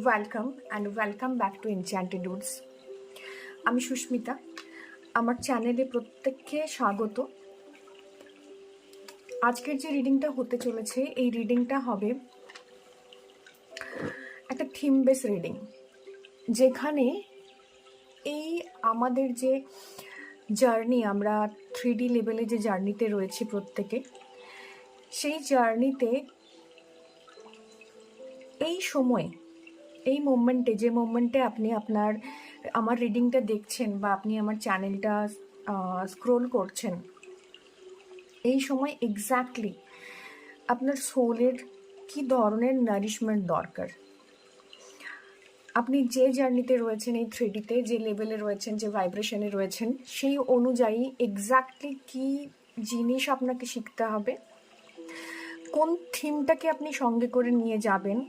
Welcome and welcome back to enchanted Woods. আমি সুস্মিতা। আমার চ্যানেলে প্রত্যেককে স্বাগত। আজকের যে রিডিংটা হতে চলেছে, এই রিডিংটা হবে একটা থিম বেস রিডিং, যেখানে এই আমাদের যে জার্নি, আমরা 3D লেভেলে যে জার্নিতে রয়েছি প্রত্যেকে, সেই জার্নিতে এই সময়, এই মোমেন্টে, যে মোমেন্টে আপনি আমার রিডিংটা দেখছেন বা আপনি আমার চ্যানেলটা স্ক্রোল করছেন, এই সময় এক্স্যাক্টলি আপনার সোলের কী ধরনের নারিশমেন্ট দরকার। আপনি যে জার্নিতে রয়েছেন, এই 3Dতে যে লেভেলে রয়েছেন, যে ভাইব্রেশনে রয়েছেন, সেই অনুযায়ী এক্স্যাক্টলি কী জিনিস আপনাকে শিখতে হবে, কোন থিমটাকে আপনি সঙ্গে করে নিয়ে যাবেন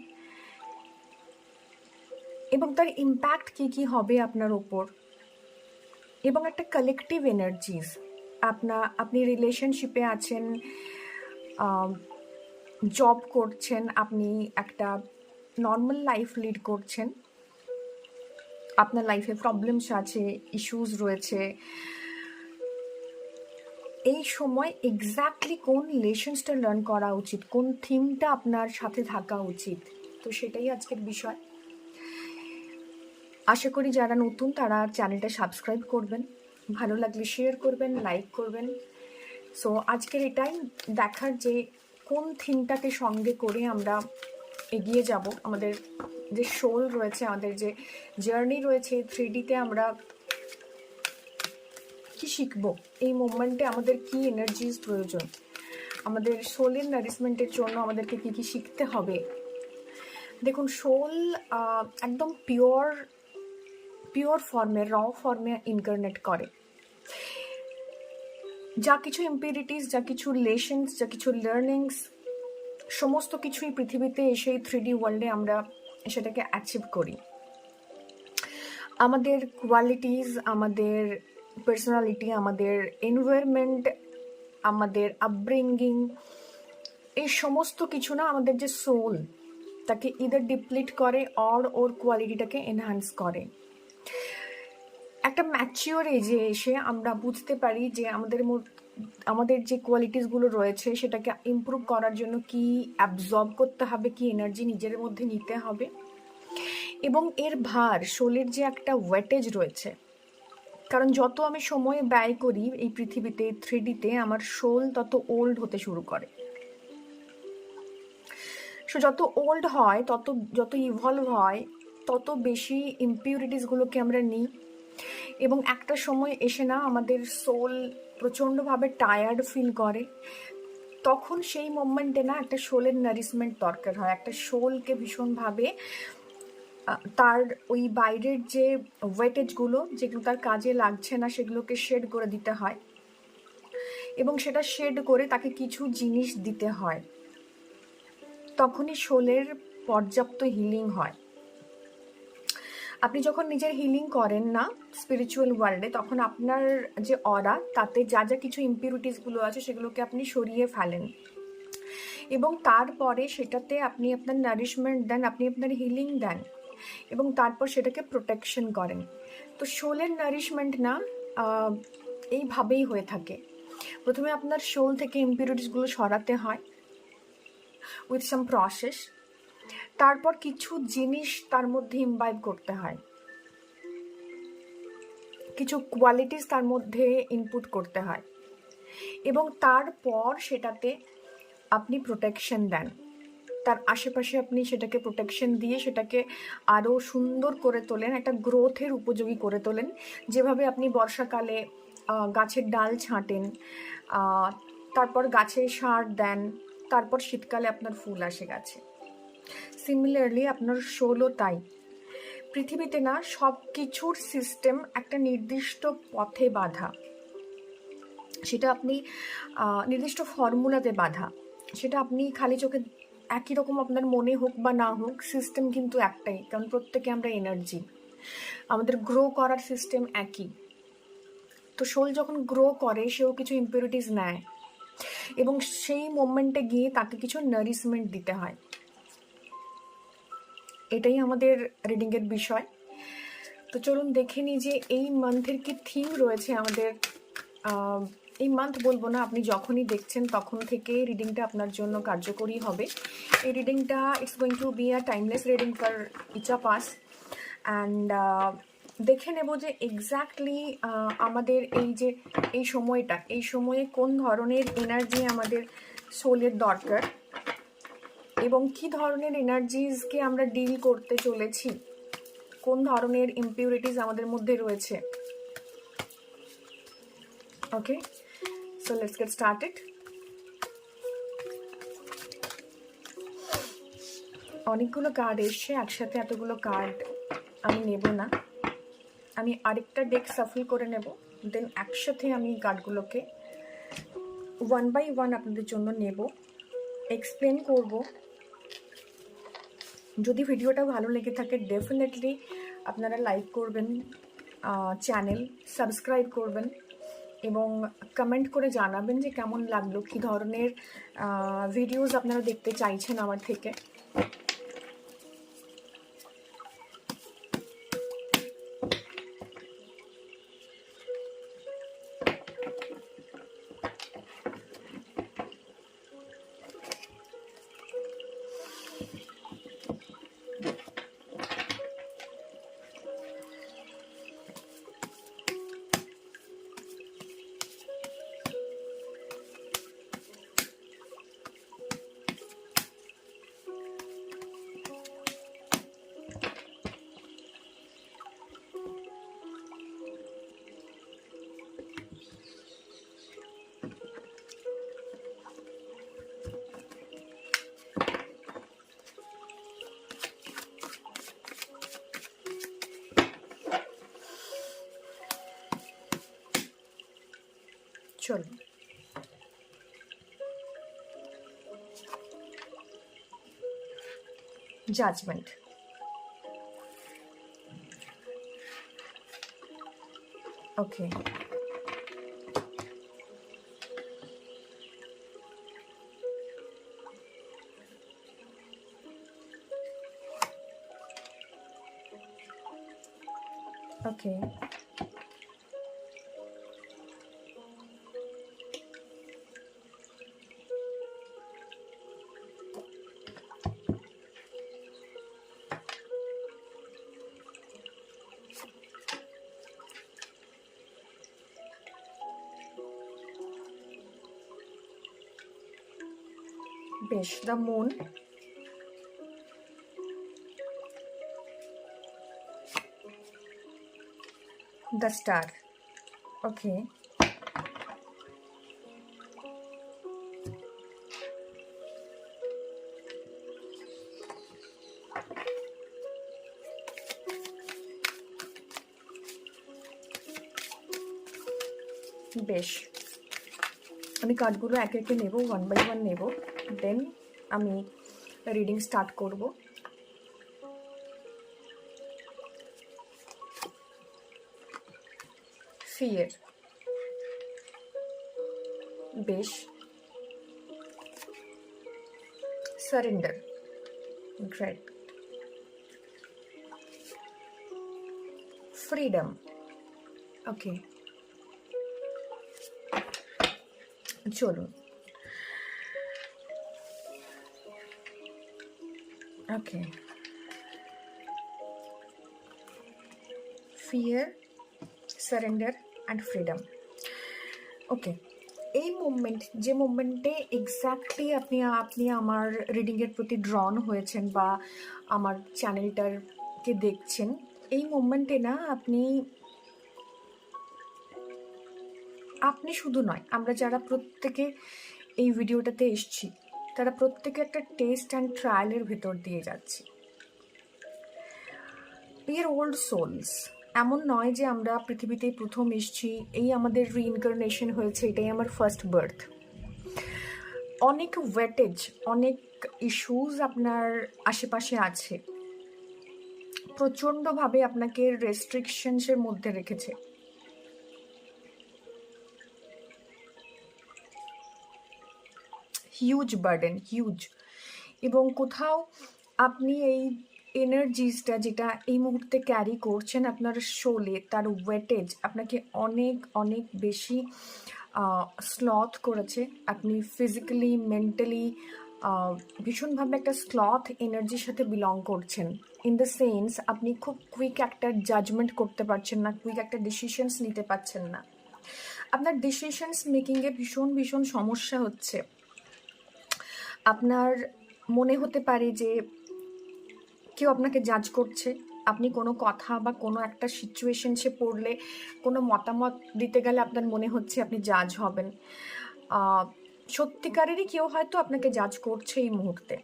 এবং তার ইম্প্যাক্ট কী কী হবে আপনার ওপর, এবং একটা কালেকটিভ এনার্জিজ। আপনি রিলেশনশিপে আছেন, জব করছেন, আপনি একটা নর্মাল লাইফ লিড করছেন, আপনার লাইফে প্রবলেমস আছে, ইস্যুস রয়েছে, এই সময় এক্স্যাক্টলি কোন লেসনসটা লার্ন করা উচিত, কোন থিমটা আপনার সাথে থাকা উচিত, তো সেটাই আজকের বিষয়। আশা করি যারা নতুন তারা চ্যানেলটা সাবস্ক্রাইব করবেন, ভালো লাগলে শেয়ার করবেন, লাইক করবেন। সো আজকের এটাই দেখার যে কোন থিমটাকে সঙ্গে করে আমরা এগিয়ে যাব, আমাদের যে সোল রয়েছে, আমাদের যে জার্নি রয়েছে 3Dতে, আমরা কি শিখব, এই মোমেন্টে আমাদের কি এনার্জিস প্রয়োজন, আমাদের সোলের নারিশমেন্টের জন্য আমাদেরকে কি কি শিখতে হবে। দেখুন, সোল একদম পিওর ফর্মে, র ফর্মে ইনকার্নেট করে। যা কিছু ইম্পিউরিটিস, যা কিছু লেসন্স, যা কিছু লার্নিংস, সমস্ত কিছুই পৃথিবীতে এসে 3D ওয়ার্ল্ডে আমরা সেটাকে অ্যাচিভ করি। আমাদের কোয়ালিটিস, আমাদের পার্সোনালিটি, আমাদের এনভায়রনমেন্ট, আমাদের আপব্রিঙ্গিং, এই সমস্ত কিছু না আমাদের যে সোল, তাকে ইদার ডিপ্লিট করে ওর কোয়ালিটিটাকে এনহ্যান্স করে। একটা ম্যাচিওর এজে এসে আমরা বুঝতে পারি যে আমাদের যে কোয়ালিটিসগুলো রয়েছে সেটাকে ইমপ্রুভ করার জন্য কি অ্যাবজর্ব করতে হবে, কি এনার্জি নিজের মধ্যে নিতে হবে, এবং এর ভার, সোলের যে একটা ওয়েটেজ রয়েছে। কারণ যত আমি সময় ব্যয় করি এই পৃথিবীতে 3Dতে, আমার সোল তত ওল্ড হতে শুরু করে। সো যত ওল্ড হয়, যত ইভলভ হয়, তত বেশি ইম্পিউরিটিসগুলোকে আমরা নিই, এবং একটা সময় এসে না আমাদের সোল প্রচণ্ডভাবে টায়ার্ড ফিল করে। তখন সেই মোমেন্টে না একটা সোলের নারিশমেন্ট দরকার হয়, একটা সোলকে ভীষণভাবে তার ওই বাইরের যে ওয়েটেজগুলো, যেগুলো তার কাজে লাগছে না, সেগুলোকে শেড করে দিতে হয়, এবং সেটা শেড করে তাকে কিছু জিনিস দিতে হয়। তখনই সোলের পর্যাপ্ত হিলিং হয়। আপনি যখন নিজের হিলিং করেন না স্পিরিচুয়াল ওয়ার্ল্ডে, তখন আপনার যে অরা, তাতে যা যা কিছু ইম্পিউরিটিসগুলো আছে সেগুলোকে আপনি সরিয়ে ফেলেন, এবং তারপরে সেটাতে আপনি আপনার নারিশমেন্ট দেন, আপনি আপনার হিলিং দেন, এবং তারপর সেটাকে প্রোটেকশন করেন। তো সোলের নারিশমেন্ট না এইভাবেই হয়ে থাকে। প্রথমে আপনার সোল থেকে ইম্পিউরিটিসগুলো সরাতে হয় উইথ সাম প্রসেস, তারপর কিছু জিনিস তার মধ্যে ইমবাইব করতে হয়, কিছু কোয়ালিটিস তার মধ্যে ইনপুট করতে হয়, এবং তারপর সেটাতে আপনি প্রোটেকশন দেন। তার আশেপাশে আপনি সেটাকে প্রোটেকশন দিয়ে সেটাকে আরও সুন্দর করে তোলেন, একটা গ্রোথের উপযোগী করে তোলেন। যেভাবে আপনি বর্ষাকালে গাছের ডাল ছাঁটেন, তারপর গাছে সার দেন, তারপর শীতকালে আপনার ফুল আসে গাছে। সিমিলারলি আপনার সোলও তাই। পৃথিবীতে না সব কিছুর সিস্টেম একটা নির্দিষ্ট পথে বাঁধা, সেটা আপনি নির্দিষ্ট ফর্মুলাতে বাঁধা, সেটা আপনি খালি চোখে একই রকম আপনার মনে হোক বা না হোক, সিস্টেম কিন্তু একটাই। কারণ প্রত্যেকে আমরা এনার্জি, আমাদের গ্রো করার সিস্টেম একই। তো সোল যখন গ্রো করে, সেও কিছু ইম্পিউরিটিস নেয়, এবং সেই মোমেন্টে গিয়ে তাকে কিছু নারিশমেন্ট দিতে হয়। এটাই আমাদের রিডিংয়ের বিষয়। তো চলুন দেখে নিই যে এই মান্থের কি থিম রয়েছে আমাদের। এই মান্থ বলবো না, আপনি যখনই দেখছেন তখন থেকে রিডিংটা আপনার জন্য কার্যকরী হবে। এই রিডিংটা it's going to be a timeless reading for each of us. And দেখে নেব যে এক্স্যাক্টলি আমাদের এই সময়টা, এই সময়ে কোন ধরনের এনার্জি আমাদের সোলের দরকার এবং কি ধরনের এনার্জিসকে আমরা ডিল করতে চলেছি, কোন ধরনের ইম্পিউরিটিস আমাদের মধ্যে রয়েছে। ওকে, সো লেটস গেট স্টার্টেড। অনেকগুলো কার্ড এসছে, একসাথে এতগুলো কার্ড আমি নেব না। আমি আরেকটা ডেক সাফল করে নেব, দেন একসাথে আমি কার্ডগুলোকে ওয়ান বাই ওয়ান আপনাদের জন্য নেব, এক্সপ্লেন করব। যদি ভিডিওটা ভালো লেগে থাকে ডেফিনেটলি আপনারা লাইক করবেন, চ্যানেল সাবস্ক্রাইব করবেন এবং কমেন্ট করে জানাবেন যে কেমন লাগলো, কী ধরনের ভিডিওস আপনারা দেখতে চাইছেন আমার থেকে। চলুন, জাজমেন্ট। ওকে, ওকে, বেশ। The moon, the star. Okay, বেশ। আমি কার্ডগুলো একে একে নেব, ওয়ান বাই ওয়ান নেব, দেন আমি রিডিং স্টার্ট করব। ফিয়ার, বেশ। Surrender, great. Freedom, okay. চলুন, okay. Fear, surrender and freedom. Okay, এই মুভমেন্ট, যে মুভমেন্টে এক্স্যাক্টলি আপনি আমার রিডিংয়ের প্রতি ড্রন হয়েছেন বা আমার চ্যানেলটাকে দেখছেন, এই মুভমেন্টে না আপনি শুধু নয়, আমরা যারা প্রত্যেকে এই ভিডিওটাতে এসছি তারা প্রত্যেকে একটা টেস্ট অ্যান্ড ট্রায়ালের ভেতর দিয়ে যাচ্ছি। We are old souls. এমন নয় যে আমরা পৃথিবীতেই প্রথম এসছি, এই আমাদের রিইনকার্নেশন হয়েছে, এটাই আমার ফার্স্ট বার্থ। অনেক ওয়েটেজ, অনেক ইস্যুস আপনার আশেপাশে আছে, প্রচণ্ডভাবে আপনাকে রেস্ট্রিকশনসের মধ্যে রেখেছে। Huge burden, huge. এবং কোথাও আপনি এনার্জিসটা যেটা এই মুহূর্তে ক্যারি করছেন আপনার শোলে, তার ওয়েটেজ আপনাকে অনেক অনেক বেশি স্লথ করেছে। আপনি ফিজিক্যালি, মেন্টালি ভীষণভাবে একটা স্লথ এনার্জির সাথে বিলং করছেন। ইন দ্য সেন্স আপনি খুব কুইক একটা জাজমেন্ট করতে পারছেন না, কুইক একটা ডিসিশনস নিতে পারছেন না। আপনার ডিসিশনস মেকিংয়ে ভীষণ ভীষণ সমস্যা হচ্ছে। আপনার মনে হতে পারে যে কেউ আপনাকে জাজ করছে। আপনি কোনো কথা বা কোনো একটা সিচুয়েশনসে পড়লে, কোনো মতামত দিতে গেলে আপনার মনে হচ্ছে আপনি জাজ হবেন। সত্যিকারেরই কেউ হয়তো আপনাকে জাজ করছে এই মুহূর্তে।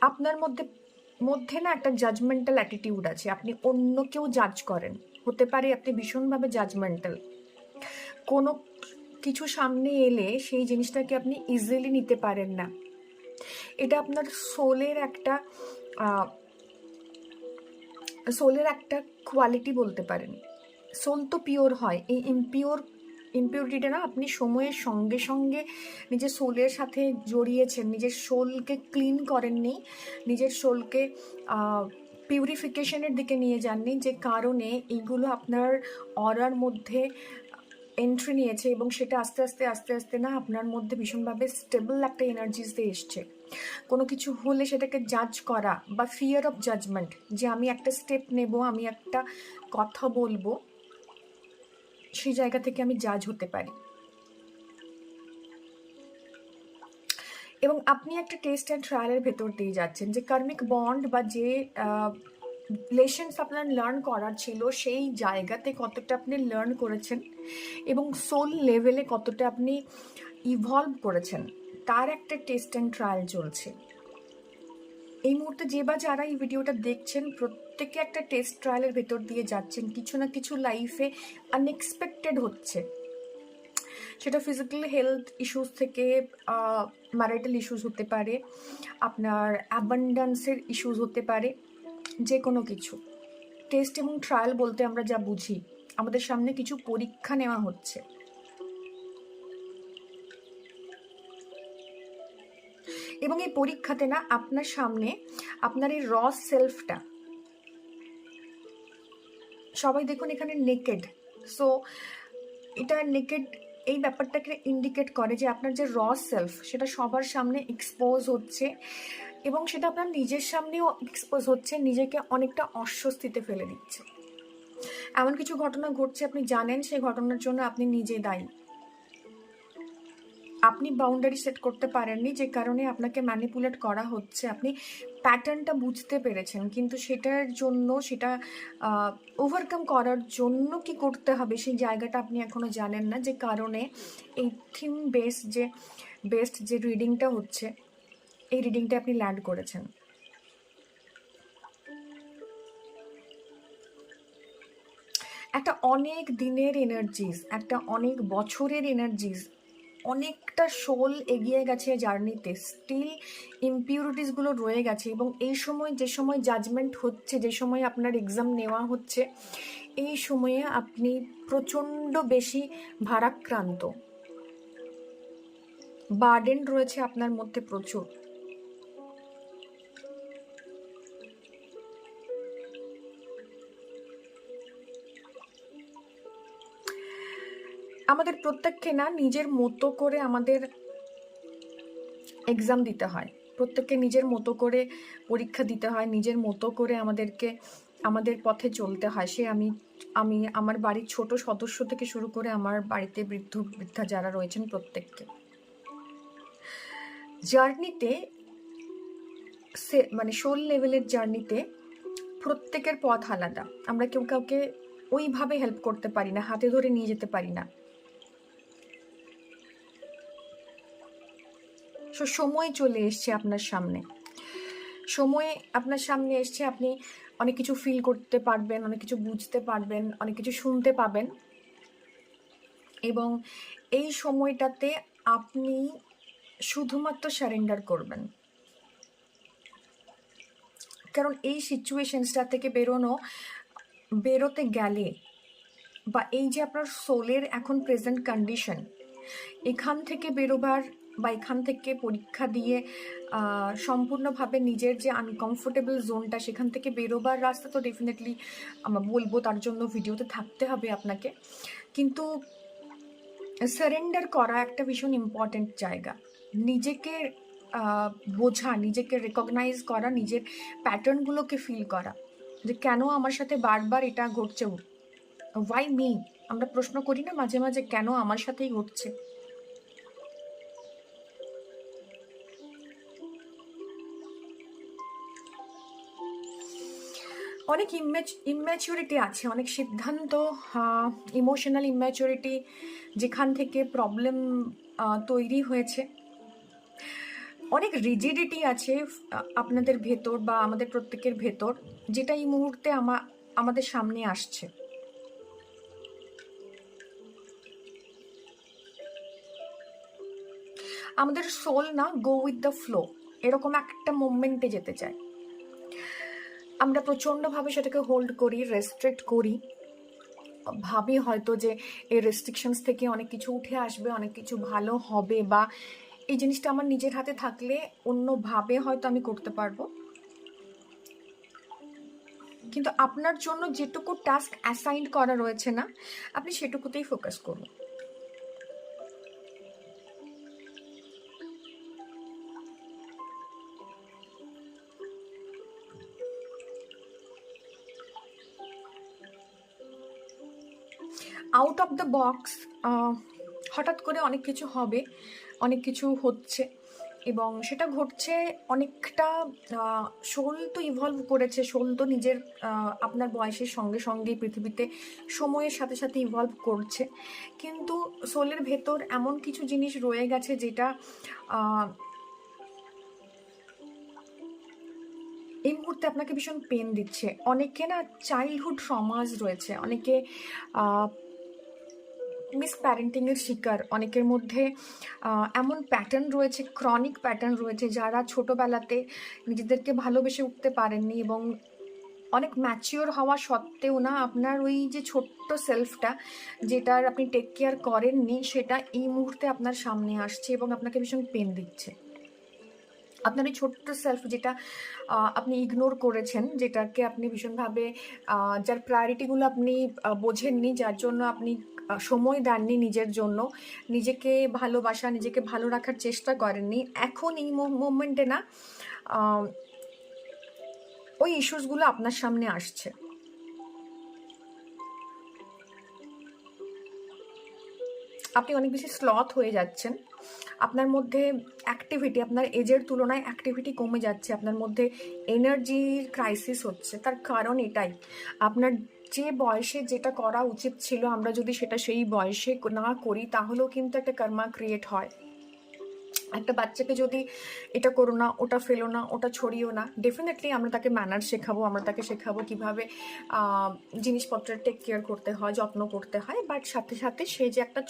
আপনার মধ্যে মধ্যে না একটা জাজমেন্টাল অ্যাটিটিউড আছে, আপনি অন্য কেউ জাজ করেন। হতে পারে আপনি ভীষণভাবে জাজমেন্টাল। কোনো কিছু সামনে এলে সেই জিনিসটাকে আপনি ইজিলি নিতে পারেন না। এটা আপনার সোলের একটা কোয়ালিটি বলতে পারেন। সোল তো পিওর হয়, এই ইমপিউরিটিটা না আপনি সময়ের সঙ্গে সঙ্গে নিজের সোলের সাথে জড়িয়েছেন, নিজের সোলকে ক্লিন করেননি, নিজের সোলকে পিউরিফিকেশনের দিকে নিয়ে যাননি, যে কারণে এইগুলো আপনার অরার মধ্যে এন্ট্রি নিয়েছে এবং সেটা আস্তে আস্তে আস্তে আস্তে না আপনার মধ্যে ভীষণভাবে স্টেবল একটা এনার্জিতে এসছে। কোনো কিছু হলে সেটাকে জাজ করা বা ফিয়ার অফ জাজমেন্ট, যে আমি একটা স্টেপ নেব, আমি একটা কথা বলবো, সেই জায়গা থেকে আমি জাজ হতে পারি। এবং আপনি একটা টেস্ট অ্যান্ড ট্রায়ালের ভেতর দিয়ে যাচ্ছেন, যে কার্মিক বন্ড বা যে লেসন্স আপনার লার্ন করার ছিল সেই জায়গাতে কতটা আপনি লার্ন করেছেন এবং সোল লেভেলে কতটা আপনি ইভলভ করেছেন, তার একটা টেস্ট অ্যান্ড ট্রায়াল চলছে এই মুহূর্তে। যে বা যারা এই ভিডিওটা দেখছেন প্রত্যেকে একটা টেস্ট ট্রায়ালের ভেতর দিয়ে যাচ্ছেন। কিছু না কিছু লাইফে আনএক্সপেক্টেড হচ্ছে, সেটা ফিজিক্যাল হেলথ ইস্যুস থেকে ম্যারিটাল ইস্যুস হতে পারে, আপনার অ্যাবান্ডান্সের ইস্যুস হতে পারে, যে কোনো কিছু। টেস্ট এবং ট্রায়াল বলতে আমরা যা বুঝি, আমাদের সামনে কিছু পরীক্ষা নেওয়া হচ্ছে এবং এই পরীক্ষাতে না আপনার সামনে আপনার এই র সেলফটা, সবাই দেখুন এখানে নেকেড, সো এটা নেকেড এই ব্যাপারটাকে ইন্ডিকেট করে যে আপনার যে র সেলফ সেটা সবার সামনে এক্সপোজ হচ্ছে এবং সেটা আপনার নিজের সামনেও এক্সপোজ হচ্ছে, নিজেকে অনেকটা অস্বস্তিতে ফেলে দিচ্ছে। এমন কিছু ঘটনা ঘটছে, আপনি জানেন সেই ঘটনার জন্য আপনি নিজে দায়ী। আপনি বাউন্ডারি সেট করতে পারেননি, যে কারণে আপনাকে ম্যানিপুলেট করা হচ্ছে। আপনি প্যাটার্নটা বুঝতে পেরেছেন, কিন্তু সেটার জন্য, সেটা ওভারকাম করার জন্য কি করতে হবে সেই জায়গাটা আপনি এখনো জানেন না, যে কারণে এই থিম বেসড যে রিডিংটা হচ্ছে, এই রিডিংটা আপনি ল্যান্ড করেছেন। একটা অনেক দিনের এনার্জিস, একটা অনেক বছরের এনার্জিস, অনেকটা সোল এগিয়ে গেছে জার্নিতে, স্টিল ইমপিউরিটিসগুলো রয়ে গেছে এবং এই সময়, যে সময় জাজমেন্ট হচ্ছে, যে সময় আপনার এক্সাম নেওয়া হচ্ছে, এই সময়ে আপনি প্রচণ্ড বেশি ভারাক্রান্ত, বার্ডেন রয়েছে আপনার মধ্যে প্রচুর। আমাদের প্রত্যেককে না নিজের মতো করে আমাদের এক্সাম দিতে হয়, প্রত্যেককে নিজের মতো করে পরীক্ষা দিতে হয়, নিজের মতো করে আমাদেরকে আমাদের পথে চলতে হয়। সে আমি আমার বাড়ির ছোট সদস্য থেকে শুরু করে আমার বাড়িতে বৃদ্ধা যারা রয়েছেন প্রত্যেককে জার্নিতে, মানে সোল লেভেলের জার্নিতে প্রত্যেকের পথ আলাদা। আমরা কেউ কাউকে ওইভাবে হেল্প করতে পারি না, হাতে ধরে নিয়ে যেতে পারি না। সময় চলে এসছে আপনার সামনে, সময় আপনার সামনে এসছে, আপনি অনেক কিছু ফিল করতে পারবেন, অনেক কিছু বুঝতে পারবেন, অনেক কিছু শুনতে পাবেন এবং এই সময়টাতে আপনি শুধুমাত্র সারেন্ডার করবেন। কারণ এই সিচুয়েশনসটা থেকে বেরোতে গেলে, বা এই যে আপনার সোলের এখন প্রেজেন্ট কন্ডিশন, এখান থেকে বেরোবার বা এখান থেকে পরীক্ষা দিয়ে সম্পূর্ণভাবে নিজের যে আনকমফোর্টেবল জোনটা সেখান থেকে বেরোবার রাস্তা তো ডেফিনেটলি আমরা বলবো, তার জন্য ভিডিওতে থাকতে হবে আপনাকে। কিন্তু সারেন্ডার করা একটা ভীষণ ইম্পর্ট্যান্ট জায়গা। নিজেকে বোঝা, নিজেকে রেকগনাইজ করা, নিজের প্যাটার্নগুলোকে ফিল করা যে কেন আমার সাথে বারবার এটা ঘটছে, ওয়াই মি। আমরা প্রশ্ন করি না মাঝে মাঝে, কেন আমার সাথেই ঘটছে। অনেক ইম্যাচুরিটি আছে, অনেক সিদ্ধান্ত, ইমোশনাল ইম্যাচুরিটি, যেখান থেকে প্রবলেম তৈরি হয়েছে। অনেক রিজিডিটি আছে আপনাদের ভেতর বা আমাদের প্রত্যেকের ভেতর, যেটা এই মুহূর্তে আমাদের সামনে আসছে। আমাদের সোল না গো উইথ দ্য ফ্লো, এরকম একটা মোমেন্টে যেতে চায়। আমরা প্রচণ্ডভাবে সেটাকে হোল্ড করি, রেস্ট্রিক্ট করি, ভাবি হয়তো যে এই রেস্ট্রিকশনস থেকে অনেক কিছু উঠে আসবে, অনেক কিছু ভালো হবে, বা এই জিনিসটা আমার নিজের হাতে থাকলে অন্যভাবে হয়তো আমি করতে পারবো। কিন্তু আপনার জন্য যেটুকু টাস্ক অ্যাসাইন করা রয়েছে না, আপনি সেটুকুতেই ফোকাস করুন। আউট অফ দ্য বক্স হঠাৎ করে অনেক কিছু হবে, অনেক কিছু হচ্ছে, এবং সেটা ঘটছে অনেকটা। সোল তো ইভলভ করেছে, সোল তো নিজের আপনার বয়সের সঙ্গে সঙ্গে পৃথিবীতে সময়ের সাথে সাথে ইভলভ করছে, কিন্তু সোলের ভেতর এমন কিছু জিনিস রয়ে গেছে যেটা এই মুহূর্তে আপনাকে ভীষণ পেন দিচ্ছে। অনেকে না চাইল্ডহুড ট্রমাস রয়েছে, অনেকে মিস প্যারেন্টিংয়ের শিকার, অনেকের মধ্যে এমন প্যাটার্ন রয়েছে, ক্রনিক প্যাটার্ন রয়েছে, যারা ছোটোবেলাতে নিজেদেরকে ভালোবেসে উঠতে পারেননি, এবং অনেক ম্যাচিওর হওয়া সত্ত্বেও না আপনার ওই যে ছোট্ট সেলফটা যেটার আপনি টেক কেয়ার করেননি, সেটা এই মুহূর্তে আপনার সামনে আসছে এবং আপনাকে ভীষণ পেন দিচ্ছে। আপনার এই ছোট্ট সেলফ যেটা আপনি ইগনোর করেছেন, যেটাকে আপনি ভীষণভাবে যার প্রায়োরিটিগুলো আপনি বোঝেননি, যার জন্য আপনি সময় দেননি নিজের জন্য, নিজেকে ভালোবাসা, নিজেকে ভালো রাখার চেষ্টা করেননি, এখন এই মোমেন্টে না ওই ইস্যুসগুলো আপনার সামনে আসছে। আপনি অনেক বেশি স্লথ হয়ে যাচ্ছেন, আপনার মধ্যে অ্যাক্টিভিটি, আপনার এজের তুলনায় অ্যাক্টিভিটি কমে যাচ্ছে, আপনার মধ্যে এনার্জির ক্রাইসিস হচ্ছে। তার কারণ এটাই, আপনার যে বয়সে যেটা করা উচিত ছিল, আমরা যদি সেটা সেই বয়সে না করি তাহলেও কিন্তু একটা কর্মা ক্রিয়েট হয়। একটা বাচ্চাকে যদি এটা করো না, ওটা ফেলো না, ওটা ছড়িও না, ডেফিনেটলি আমরা তাকে ম্যানার শেখাবো, আমরা তাকে শেখাবো কীভাবে জিনিসপত্রের টেক কেয়ার করতে হয়, যত্ন করতে হয়, বাট সাথে সাথে সে যে একটা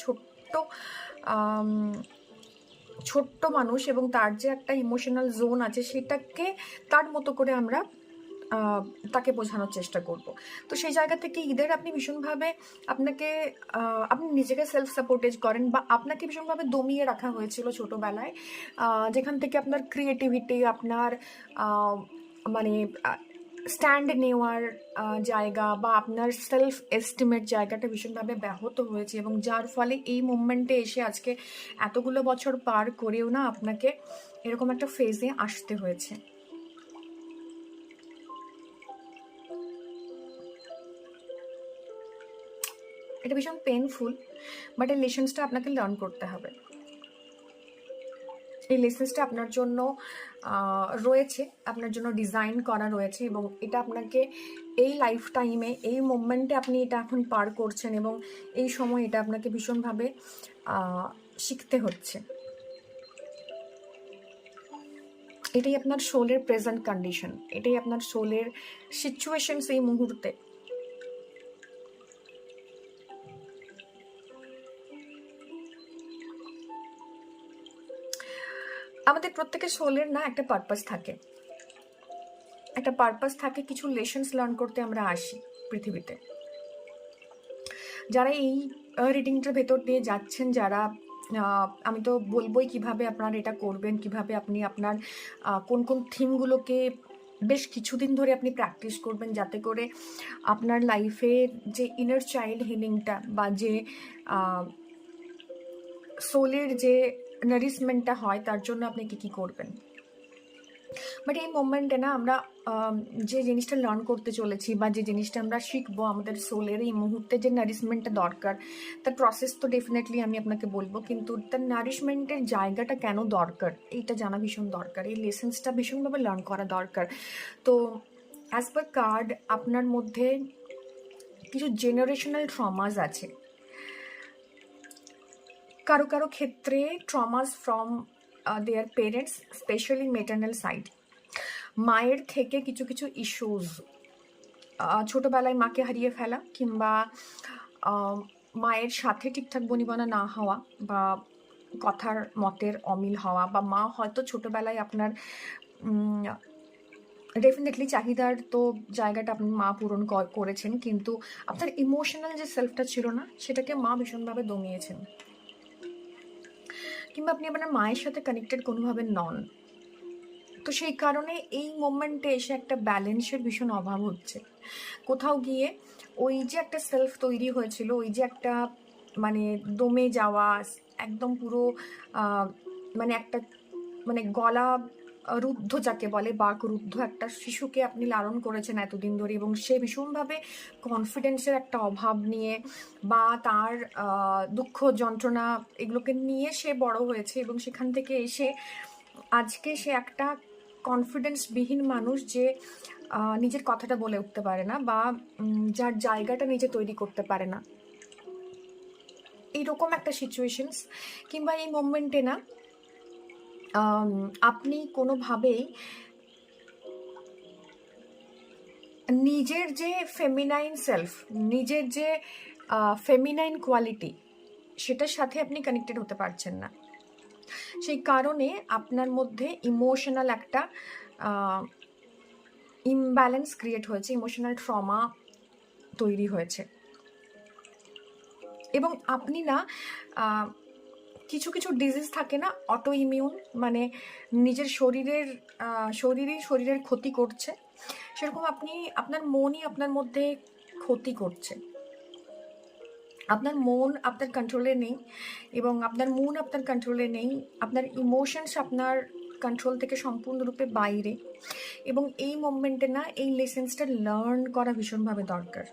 ছোট্ট মানুষ এবং তার যে একটা ইমোশনাল জোন আছে, সেটাকে তার মতো করে আমরা তাকে বোঝানোর চেষ্টা করব। তো সেই জায়গা থেকে ঈদের আপনি ভীষণভাবে আপনি নিজেকে সেলফ সাপোর্টেজ করেন, বা আপনাকে ভীষণভাবে দমিয়ে রাখা হয়েছিল ছোটোবেলায়, যেখান থেকে আপনার ক্রিয়েটিভিটি, আপনার মানে স্ট্যান্ড নেওয়ার জায়গা বা আপনার সেলফ এস্টিমেট জায়গাটা ভীষণভাবে ব্যাহত হয়েছে, এবং যার ফলে এই মুভমেন্টে এসে আজকে এতগুলো বছর পার করেও না আপনাকে এরকম একটা ফেজে আসতে হয়েছে। এটা ভীষণ পেনফুল, বাট এই লেসন্সটা আপনাকে লার্ন করতে হবে। এই লেসন্সটা আপনার জন্য রয়েছে, আপনার জন্য ডিজাইন করা রয়েছে, এবং এটা আপনাকে এই লাইফ টাইমে, এই মোমেন্টে আপনি এটা এখন পার করছেন, এবং এই সময় এটা আপনাকে ভীষণভাবে শিখতে হচ্ছে। এটাই আপনার সোলের প্রেজেন্ট কন্ডিশন, এটাই আপনার সোলের সিচুয়েশনস এই মুহূর্তে। আমাদের প্রত্যেকের সোলের না একটা পারপাস থাকে, কিছু লেসন্স লার্ন করতে আমরা আসি পৃথিবীতে। যারা এই রিডিংটার ভেতর দিয়ে যাচ্ছেন, যারা আমি তো বলবোই কিভাবে আপনারা এটা করবেন, কিভাবে আপনি আপনার কোন কোন থিমগুলোকে বেশ কিছুদিন ধরে আপনি প্র্যাকটিস করবেন, যাতে করে আপনার লাইফে যে ইনার চাইল্ড হিলিংটা বা যে সোলের যে নারিশমেন্টটা হয়, তার জন্য আপনি কী কী করবেন। বাট এই মোমেন্টে না আমরা যে জিনিসটা লার্ন করতে চলেছি বা যে জিনিসটা আমরা শিখবো, আমাদের সোলের এই মুহূর্তে যে নারিশমেন্টটা দরকার, তার প্রসেস তো ডেফিনেটলি আমি আপনাকে বলবো, কিন্তু তার নারিশমেন্টের জায়গাটা কেন দরকার এইটা জানা ভীষণ দরকার, এই লেসেন্সটা ভীষণভাবে লার্ন করা দরকার। তো অ্যাজ পার কার্ড আপনার মধ্যে কিছু জেনারেশনাল ট্রমাস আছে, কারো কারো ক্ষেত্রে traumas from their parents, specially maternal side. মায়ের থেকে কিছু কিছু ইস্যুস, ছোটোবেলায় মাকে হারিয়ে ফেলা, কিংবা মায়ের সাথে ঠিকঠাক বনিবনা না হওয়া, বা কথার মতের অমিল হওয়া, বা মা হয়তো ছোটোবেলায় আপনার ডেফিনেটলি চাহিদার তো জায়গাটা আপনি মা পূরণ করেছেন, কিন্তু আপনার ইমোশনাল যে সেলফটা ছিল না, সেটাকে মা ভীষণভাবে দমিয়েছেন, কিংবা আপনি আপনার মায়ের সাথে কানেক্টেড কোনোভাবে নন। তো সেই কারণে এই মোমেন্টে এসে একটা ব্যালেন্সের ভীষণ অভাব হচ্ছে। কোথাও গিয়ে ওই যে একটা সেলফ তৈরি হয়েছিল, ওই যে একটা মানে দমে যাওয়া, একদম পুরো মানে একটা মানে গলা রুদ্ধ যাকে বলে, বাক রুদ্ধ একটা শিশুকে আপনি লালন করেছেন এতদিন ধরে, এবং সে ভীষণভাবে কনফিডেন্সের একটা অভাব নিয়ে বা তার দুঃখ যন্ত্রণা এগুলোকে নিয়ে সে বড় হয়েছে, এবং সেখান থেকে এসে আজকে সে একটা কনফিডেন্সবিহীন মানুষ, যে নিজের কথাটা বলে উঠতে পারে না, বা যার জায়গাটা নিজে তৈরি করতে পারে না, এইরকম একটা সিচুয়েশনস। কিংবা এই মোমেন্টে না আপনি কোনোভাবেই নিজের যে ফেমিনাইন সেলফ, নিজের যে ফেমিনাইন কোয়ালিটি, সেটার সাথে আপনি কানেক্টেড হতে পারছেন না। সেই কারণে আপনার মধ্যে ইমোশনাল একটা ইমব্যালেন্স ক্রিয়েট হয়েছে, ইমোশনাল ট্রমা তৈরি হয়েছে, এবং আপনি না কিছু কিছু ডিজিজ থাকে না, অটো ইমিউন, মানে নিজের শরীরের ক্ষতি করছে, সেরকম আপনি আপনার মনই আপনার মধ্যে ক্ষতি করছে। আপনার মন আপনার কন্ট্রোলে নেই, এবং আপনার মন আপনার কন্ট্রোলে নেই, আপনার ইমোশনস আপনার কন্ট্রোল থেকে সম্পূর্ণরূপে বাইরে, এবং এই মোমেন্টে না এই লেসেন্সটা লার্ন করা ভীষণভাবে দরকার।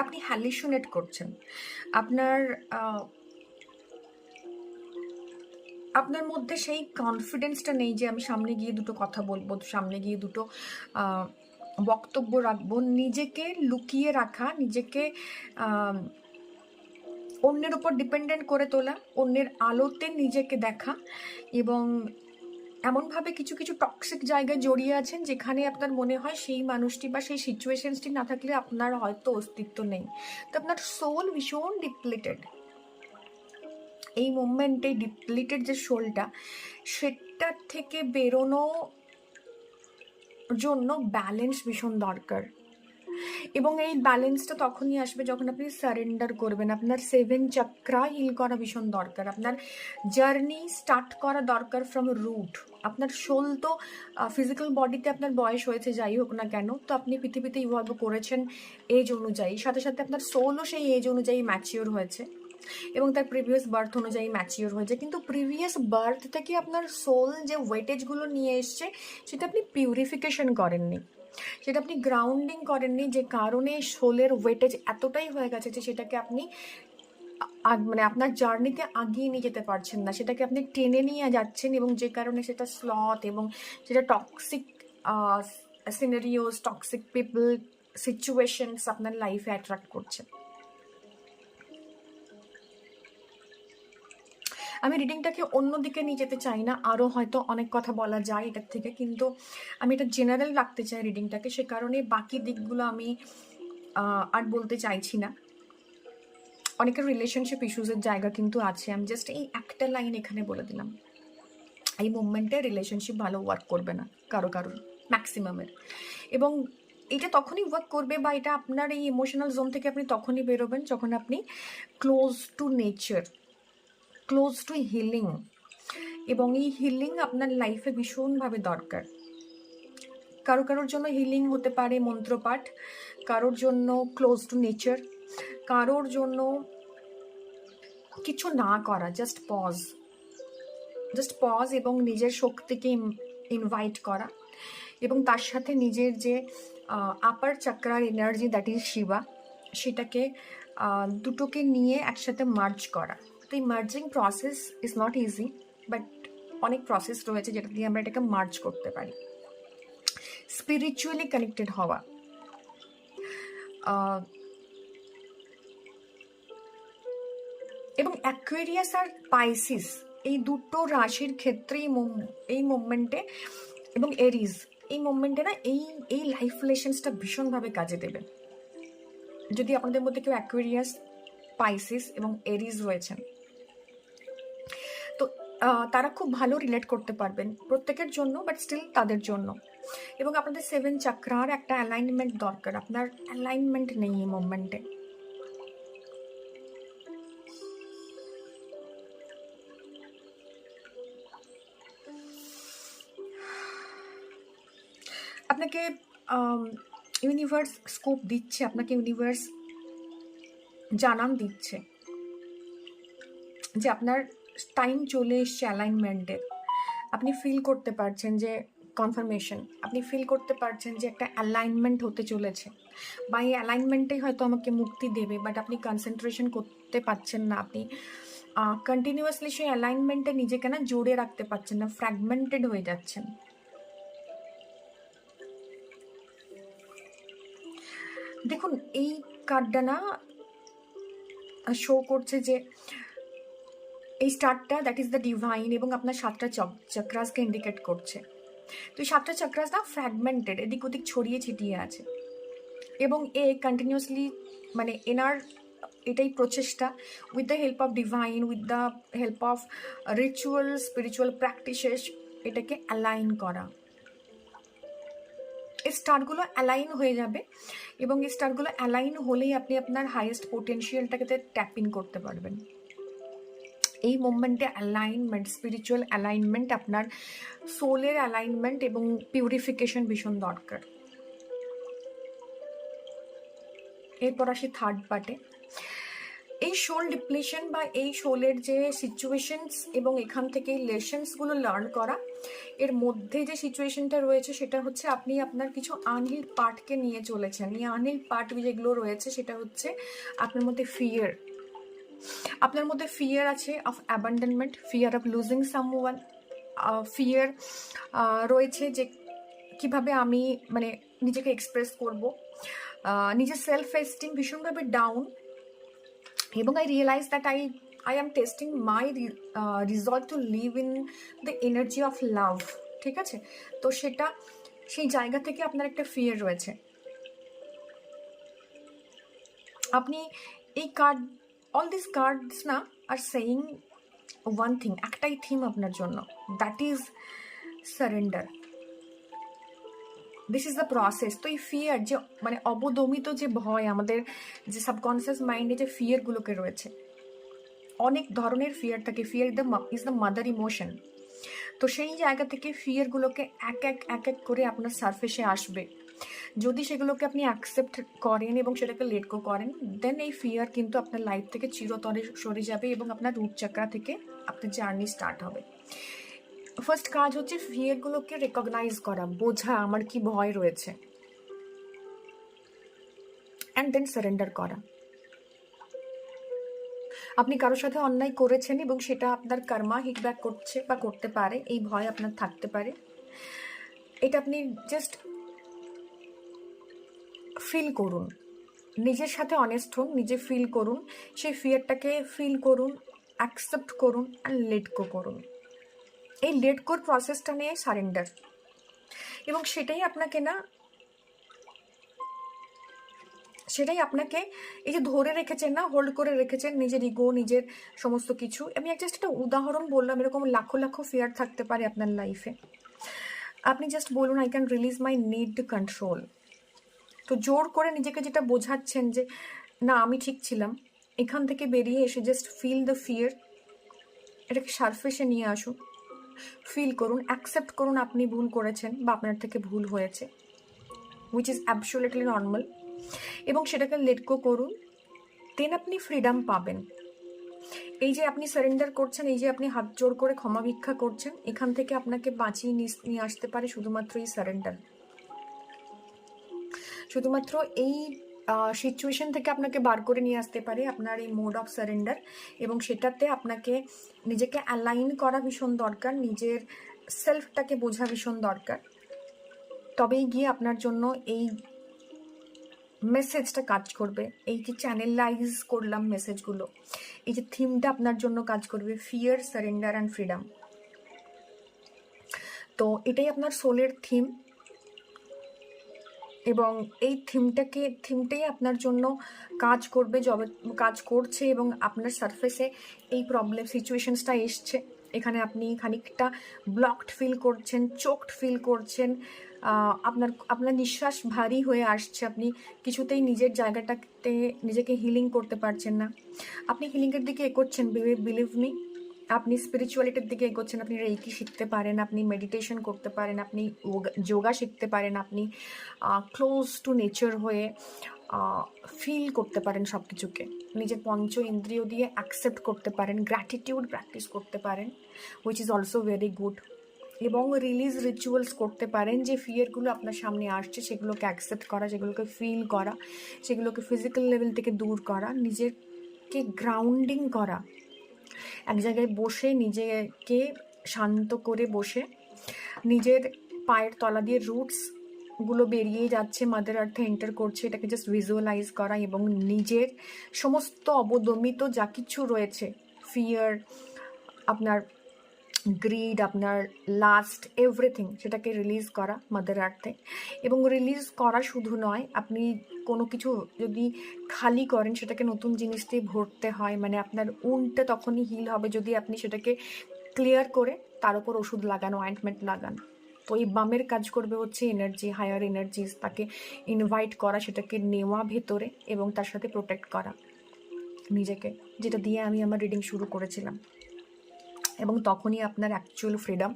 আপনি হ্যালিসুনেট করছেন, আপনার আপনার মধ্যে সেই কনফিডেন্সটা নেই যে আমি সামনে গিয়ে দুটো কথা বলবো, সামনে গিয়ে দুটো বক্তব্য রাখবো। নিজেকে লুকিয়ে রাখা, নিজেকে অন্যের উপর ডিপেন্ডেন্ট করে তোলা, অন্যের আলোতে নিজেকে দেখা, এবং এমনভাবে কিছু কিছু টক্সিক জায়গায় জড়িয়ে আছেন যেখানে আপনার মনে হয় সেই মানুষটি বা সেই সিচুয়েশনসটি না থাকলে আপনার হয়তো অস্তিত্ব নেই। তো আপনার সোল ভীষণ ডিপ্লিটেড। এই মোমেন্টে ডিপ্লিটেড যে সোলটা, সেটার থেকে বেরোনো জন্য ব্যালেন্স ভীষণ দরকার, এবং এই ব্যালেন্সটা তখনই আসবে যখন আপনি সারেন্ডার করবেন। আপনার 7 চক্রা হিল করা ভীষণ দরকার, আপনার জার্নি স্টার্ট করা দরকার ফ্রম রুট। আপনার সোল তো ফিজিক্যাল বডিতে আপনার বয়স হয়েছে যাই হোক না কেন, তো আপনি পৃথিবীতে ইভলভ করেছেন এজ অনুযায়ী, সাথে সাথে আপনার সোলও সেই এজ অনুযায়ী ম্যাচিওর হয়েছে, এবং তার প্রিভিয়াস বার্থ অনুযায়ী ম্যাচিওর হয়েছে। কিন্তু প্রিভিয়াস বার্থ থেকে আপনার সোল যে ওয়েটেজগুলো নিয়ে এসছে, সেটা আপনি পিউরিফিকেশন করেননি, সেটা আপনি গ্রাউন্ডিং করেননি, যে কারণে সোলের ওয়েটেজ এতটাই হয়ে গেছে যে সেটাকে আপনি মানে আপনার জার্নিতে আগিয়ে নিয়ে যেতে পারছেন না, সেটাকে আপনি টেনে নিয়ে যাচ্ছেন, এবং যে কারণে সেটা স্লথ এবং সেটা toxic scenarios, toxic people, situations আপনার লাইফে অ্যাট্রাক্ট করছে। আমি রিডিংটাকে অন্যদিকে নিয়ে যেতে চাই না, আরও হয়তো অনেক কথা বলা যায় এটার থেকে, কিন্তু আমি এটা জেনারেল রাখতে চাই রিডিংটাকে, সে কারণে বাকি দিকগুলো আমি আর বলতে চাইছি না। অনেকের রিলেশনশিপ ইস্যুসের জায়গা কিন্তু আছে, আমি জাস্ট এই একটা লাইন এখানে বলে দিলাম, এই মুভমেন্টে রিলেশনশিপ ভালো ওয়ার্ক করবে না কারোর ম্যাক্সিমামের। এবং এটা তখনই ওয়ার্ক করবে বা এটা আপনার এই ইমোশনাল জোন থেকে আপনি তখনই বেরোবেন যখন আপনি close two nature, close two healing. এবং এই হিলিং আপনার লাইফে ভীষণভাবে দরকার। কারোর জন্য হিলিং হতে পারে মন্ত্রপাঠ, কারোর জন্য ক্লোজ টু নেচার, কারোর জন্য কিছু না করা, জাস্ট পজ এবং নিজের শক্তিকে ইনভাইট করা, এবং তার সাথে নিজের যে আপার চাক্রার এনার্জি, দ্যাট ইজ শিবা, সেটাকে দুটোকে নিয়ে একসাথে মার্জ করা। তো এই merging process is not easy, but অনেক প্রসেস রয়েছে যেটা দিয়ে আমরা এটাকে মার্জ করতে পারি। স্পিরিচুয়ালি কানেক্টেড হওয়া, এবং অ্যাকুয়ারিয়াস আর পাইসিস এই দুটো রাশির ক্ষেত্রে এই মুভমেন্টে, এবং এরিজ এই মুভমেন্টে না এই লাইফ রিলেশনসটা ভীষণভাবে কাজে দেবে। যদি আপনাদের মধ্যে কেউ অ্যাকুয়ারিয়াস, পাইসিস এবং এরিজ রয়েছেন, তো তারা খুব ভালো রিলেট করতে পারবেন প্রত্যেকের জন্য, বাট স্টিল তাদের জন্য। এবং আপনাদের 7 চাক্রার একটা অ্যালাইনমেন্ট দরকার। আপনার অ্যালাইনমেন্ট নেই এই মুভমেন্টে। আপনাকে ইউনিভার্স স্কোপ দিচ্ছে, আপনাকে ইউনিভার্স জানান দিচ্ছে যে আপনার টাইম চলে এসছে অ্যালাইনমেন্টের। আপনি ফিল করতে পারছেন যে কনফার্মেশন, আপনি ফিল করতে পারছেন যে একটা অ্যালাইনমেন্ট হতে চলেছে, বা এই অ্যালাইনমেন্টেই হয়তো আমাকে মুক্তি দেবে, বাট আপনি কনসেন্ট্রেশন করতে পারছেন না। আপনি কন্টিনিউয়াসলি সেই অ্যালাইনমেন্টে নিজেকে না জোরে রাখতে পারছেন না, ফ্র্যাগমেন্টেড হয়ে যাচ্ছেন। দেখুন, এই কার্ডটা না শো করছে যে এই স্টারটা, দ্যাট ইজ দ্য ডিভাইন, এবং আপনার 7টা চক্রাসকে ইন্ডিকেট করছে। তো এই 7টা চক্রাস না ফ্র্যাগমেন্টেড, এদিক ওদিক ছড়িয়ে ছিটিয়ে আছে, এবং এ কন্টিনিউয়াসলি মানে এনার এটাই প্রচেষ্টা, with the help of divine, with the help of ritual, spiritual practices, এটাকে অ্যালাইন করা। এই স্টারগুলো অ্যালাইন হয়ে যাবে, এবং এই স্টারগুলো অ্যালাইন হলেই আপনি আপনার হাইয়েস্ট পোটেনশিয়ালটাকে ট্যাপ ইন করতে পারবেন। এই মুভমেন্টে অ্যালাইনমেন্ট, স্পিরিচুয়াল অ্যালাইনমেন্ট, আপনার সোলের অ্যালাইনমেন্ট এবং পিউরিফিকেশন ভীষণ দরকার। এরপর আসি থার্ড পার্টে। এই সোল ডিপ্লেশন বা এই সোলের যে সিচুয়েশনস এবং এখান থেকে লেসনসগুলো লার্ন করা, এর মধ্যে যে সিচুয়েশনটা রয়েছে সেটা হচ্ছে আপনি আপনার কিছু আনহিল পার্টকে নিয়ে চলেছেন। এই আনহিল পার্ট যেগুলো রয়েছে সেটা হচ্ছে আপনার মধ্যে ফিয়ার, আপনার মধ্যে ফিয়ার আছে of abandonment, fear of losing someone, fear রয়েছে যে কিভাবে আমি মানে নিজেকে এক্সপ্রেস করব, নিজের সেলফ এস্টিম ভীষণভাবে ডাউন, এবং I realize that I am testing my resolve to live in the energy of love. ঠিক আছে, তো সেটা সেই জায়গা থেকে আপনার একটা ফিয়ার রয়েছে। আপনি এই কার্ড, অল দিস কার্ডস না আর সেইং ওয়ান থিং, একটাই থিম আপনার জন্য, that is surrender. This is the process. তো এই ফিয়ার যে মানে অবদমিত যে ভয়, আমাদের যে সাবকনসিয়াস মাইন্ডে যে ফিয়ারগুলোকে রয়েছে, অনেক ধরনের ফিয়ার থাকে। Fear is the mother emotion. তো সেই জায়গা থেকে ফিয়ারগুলোকে এক এক করে আপনার সারফেসে আসবে। যদি সেগুলোকে আপনি অ্যাকসেপ্ট করেন এবং সেটাকে লেট গো করেন, দেন এই ফিয়ার কিন্তু আপনার লাইফ থেকে চিরতরে সরে যাবে এবং আপনার রুট চাকরা থেকে আপনার জার্নি স্টার্ট হবে। ফার্স্ট কাজ হচ্ছে ফিয়ারগুলোকে রেকগনাইজ করা, বোঝা আমার কি ভয় রয়েছে, অ্যান্ড দেন সারেন্ডার করা। আপনি কারোর সাথে অন্যায় করেছেন এবং সেটা আপনার কর্মা হিটব্যাক করছে বা করতে পারে, এই ভয় আপনার থাকতে পারে। এটা আপনি জাস্ট ফিল করুন, নিজের সাথে অনেস্ট হন, নিজে ফিল করুন, সেই ফিয়ারটাকে ফিল করুন, অ্যাকসেপ্ট করুন অ্যান্ড লেট গো করুন। এই লেট গোর প্রসেসটা নিয়ে সারেন্ডার, এবং সেটাই আপনাকে এই যে ধরে রেখেছেন না, হোল্ড করে রেখেছেন নিজের ইগো, নিজের সমস্ত কিছু। আমি জাস্ট একটা উদাহরণ বললাম, এরকম লাখো লাখো ফিয়ার থাকতে পারে আপনার লাইফে। আপনি জাস্ট বলুন, I can release my need to control, তো জোর করে নিজেকে যেটা বোঝাচ্ছেন যে না আমি ঠিক ছিলাম, এখান থেকে বেরিয়ে এসে জাস্ট ফিল দ্য ফিয়ার, এটাকে সারফেসে নিয়ে আসুন, ফিল করুন, অ্যাকসেপ্ট করুন আপনি ভুল করেছেন বা আপনার থেকে ভুল হয়েছে, উইচ ইজ অ্যাবসোলিউটলি নর্মাল, এবং সেটাকে লেট গো করুন। দেন আপনি ফ্রিডম পাবেন। এই যে আপনি সারেন্ডার করছেন, এই যে আপনি হাত জোর করে ক্ষমা ভিক্ষা করছেন, এখান থেকে আপনাকে বাঁচিয়ে নিয়ে আসতে পারে শুধুমাত্র এই সারেন্ডার। শুধুমাত্র এই সিচুয়েশন থেকে আপনাকে বার করে নিয়ে আসতে পারে আপনার এই মোড অফ সারেন্ডার, এবং সেটাতে আপনাকে নিজেকে অ্যালাইন করা ভীষণ দরকার, নিজের সেলফটাকে বোঝা ভীষণ দরকার। তবেই গিয়ে আপনার জন্য এই মেসেজটা কাজ করবে। এই যে চ্যানেলাইজ করলাম মেসেজগুলো, এই যে থিমটা আপনার জন্য কাজ করবে, ফিয়ার, সারেন্ডার অ্যান্ড ফ্রিডম। তো এটাই আপনার সোলের থিম, এবং এই থিমটাই আপনার জন্য কাজ করবে, যবে কাজ করছে, এবং আপনার সারফেসে এই প্রবলেম সিচুয়েশনসটা এসছে, এখানে আপনি খানিকটা ব্লকড ফিল করছেন, চোকড ফিল করছেন, আপনার নিঃশ্বাস ভারী হয়ে আসছে, আপনি কিছুতেই নিজের জায়গাটাতে নিজেকে হিলিং করতে পারছেন না। আপনি হিলিংয়ের দিকে এগোচ্ছেন, বিলিভ মি, আপনি স্পিরিচুয়ালিটির দিকে এগোচ্ছেন, আপনি রেইকি শিখতে পারেন, আপনি মেডিটেশন করতে পারেন, আপনি যোগা শিখতে পারেন, আপনি ক্লোজ টু নেচার হয়ে ফিল করতে পারেন সব কিছুকে, নিজের পঞ্চ ইন্দ্রিয় দিয়ে অ্যাকসেপ্ট করতে পারেন, গ্র্যাটিটিউড প্র্যাকটিস করতে পারেন, which is also very good, এবং রিলিজ রিচুয়ালস করতে পারেন। যে ফিয়ারগুলো আপনার সামনে আসছে সেগুলোকে অ্যাকসেপ্ট করা, সেগুলোকে ফিল করা, সেগুলোকে ফিজিক্যাল লেভেল থেকে দূর করা, নিজেকে গ্রাউন্ডিং করা, এক জায়গায় বসে নিজেকে শান্ত করে বসে নিজের পায়ের তলা দিয়ে রুটসগুলো বেরিয়ে যাচ্ছে, মাদার আর্থে এন্টার করছে, এটাকে জাস্ট ভিজুয়ালাইজ করা, এবং নিজের সমস্ত অবদমিত যা কিছু রয়েছে, ফিয়ার, আপনার গ্রিড, আপনার লাস্ট, এভরিথিং, সেটাকে রিলিজ করা মাদার আর্থে। এবং রিলিজ করা শুধু নয়, আপনি কোনো কিছু যদি খালি করেন সেটাকে নতুন জিনিস দিয়ে ভরতে হয়, মানে আপনার উন্ডটা তখনই হিল হবে যদি আপনি সেটাকে ক্লিয়ার করে তার উপর ওষুধ লাগান, অয়েন্টমেন্ট লাগান। তো এই বামের কাজ করবে হচ্ছে এনার্জি, হায়ার এনার্জিস, তাকে ইনভাইট করা, সেটাকে নেওয়া ভেতরে, এবং তার সাথে প্রোটেক্ট করা নিজেকে, যেটা দিয়ে আমি আমার রিডিং শুরু করেছিলাম। এবং তখনই আপনার অ্যাকচুয়াল ফ্রিডম,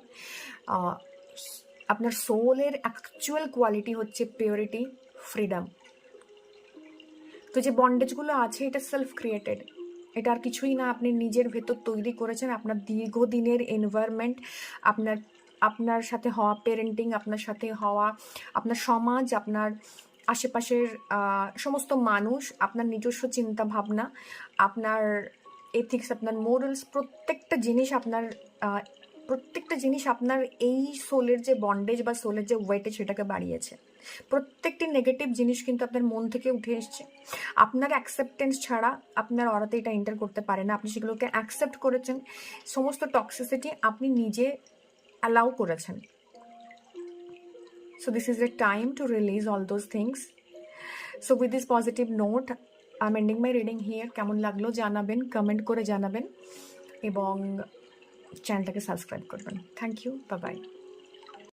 আপনার সোলের অ্যাকচুয়াল কোয়ালিটি হচ্ছে পিওরিটি, ফ্রিডম। তো যে বন্ডেজগুলো আছে এটা সেলফ ক্রিয়েটেড, এটা আর কিছুই না, আপনি নিজের ভেতর তৈরি করেছেন, আপনার দীর্ঘদিনের এনভায়রনমেন্ট, আপনার সাথে হওয়া পেরেন্টিং, আপনার সাথে হওয়া আপনার সমাজ, আপনার আশেপাশের সমস্ত মানুষ, আপনার নিজস্ব চিন্তা ভাবনা, আপনার এথিক্স, আপনার মোরালস, প্রত্যেকটা জিনিস আপনার এই সোলের যে বন্ডেজ বা সোলের যে ওয়েটেজ সেটাকে বাড়িয়েছে। প্রত্যেকটি নেগেটিভ জিনিস কিন্তু আপনার মন থেকে উঠে এসছে। আপনার অ্যাকসেপ্টেন্স ছাড়া আপনার অরাতে এটা এন্টার করতে পারে না, আপনি সেগুলোকে অ্যাকসেপ্ট করেছেন, সমস্ত টক্সিসিটি আপনি নিজে অ্যালাউ করেছেন। So this is the time to release all those things. So with this positive note, I'm ending my reading here. কেমন লাগলো জানাবেন, কমেন্ট করে জানাবেন, এবং চ্যানেলটাকে সাবস্ক্রাইব করবেন। Thank you, bye by.